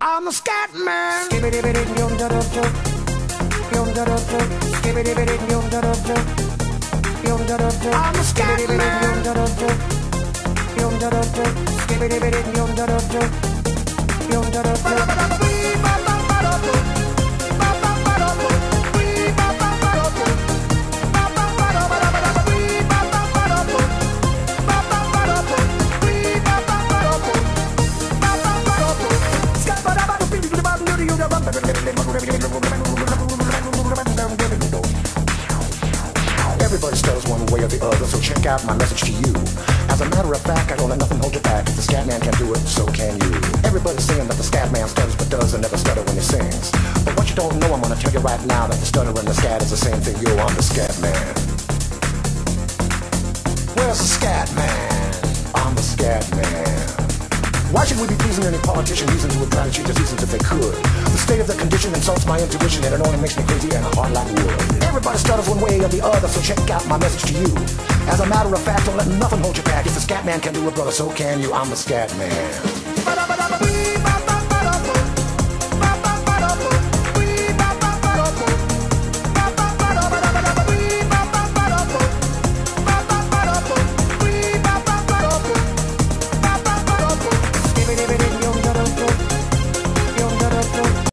I'm a scat man. I'm a scat Everybody stutters one way or the other, so check out my message to you. As a matter of fact, I don't let nothing hold you back. If the scat man can do it, so can you. Everybody's saying that the scat man stutters but doesn't never stutter when he sings. But what you don't know, I'm gonna tell you right now, that the stutter and the scat is the same thing. Yo, I'm the scat man. Where's the scat man? I'm the scat man. Why should we be pleasing any politician using to try to cheat diseases if they could? The state of the condition insults my intuition, and it only makes me crazy and hard like wood. Everybody stutters one way or the other, so check out my message to you. As a matter of fact, don't let nothing hold you back. If the scat man can do it, brother, so can you. I'm the scat man.